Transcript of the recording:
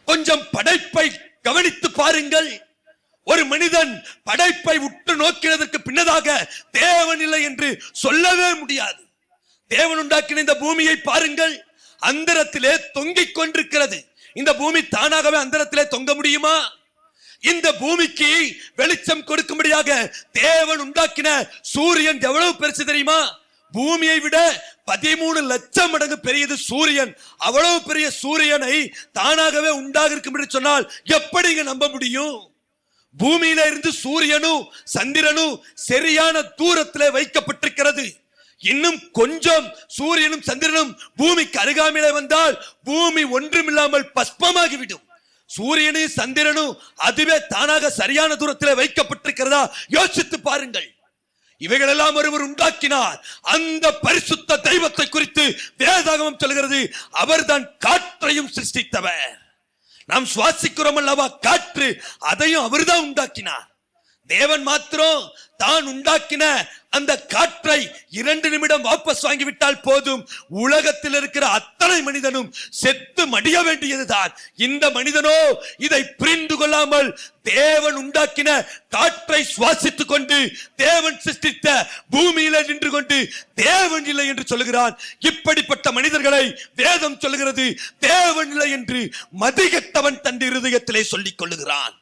கொஞ்சம் படைப்பை கவனித்து பாருங்கள். ஒரு மனிதன் படைப்பை உற்று நோக்கினதற்கு பின்னதாக தேவன் இல்லை என்று சொல்லவே முடியாது. தேவன் உண்டாக்கின இந்த பூமியை பாருங்கள், அந்தரத்திலே தொங்கிக் கொண்டிருக்கிறது. இந்த பூமி தானாகவே அந்தரத்திலே தொங்க முடியுமா? இந்த பூமிக்கு வெளிச்சம் கொடுக்கும்படியாக தேவன் உண்டாக்கின சூரியன் எவ்வளவு பெருசு தெரியுமா? பூமியை விட 13 லட்சம் மடங்கு பெரியது சூரியன். அவ்வளவு பெரிய சூரியனை தானாகவே உண்டாக இருக்கும் என்று சொன்னால் எப்படி நம்ப முடியும்? பூமியில இருந்து சூரியனும் சந்திரனும் சரியான தூரத்திலே வைக்கப்பட்டிருக்கிறது. இன்னும் கொஞ்சம் சூரியனும் சந்திரனும் பூமிக்கு அருகாமையிலே வந்தால் பூமி ஒன்றுமில்லாமல் பஸ்பமாகிவிடும். சூரியனும் சந்திரனும் அதுவே தானாக சரியான தூரத்திலே வைக்கப்பட்டிருக்கிறதா? யோசித்து பாருங்கள். இவைகளெல்லாம் ஒருவர் உண்டாக்கினார். அந்த பரிசுத்த தெய்வத்தை குறித்து வேதாகமம் சொல்கிறது, அவர்தான் காற்றையும் சிருஷ்டித்தவர். நாம் சுவாசிக்கிறோம் அல்லவா காற்று, அதையும் அவர்தான் உண்டாக்கினார். தேவன் மாத்திரம் தான் உண்டாக்கின அந்த காற்றை 2 நிமிடம் வாபஸ் வாங்கிவிட்டால் போதும், உலகத்தில் இருக்கிற அத்தனை மனிதனும் செத்து மடிய வேண்டியதுதான். இந்த மனிதனோ இதை புரிந்து கொள்ளாமல் தேவன் உண்டாக்கின காற்றை சுவாசித்துக் கொண்டு தேவன் சிருஷ்டித்த பூமியில நின்று கொண்டு தேவன் இல்லை என்று சொல்லுகிறான். இப்படிப்பட்ட மனிதர்களை வேதம் சொல்லுகிறது தேவன் இல்லை என்று மதிகெட்டவன் தன் இருதயத்திலே சொல்லிக் கொள்ளுகிறான்.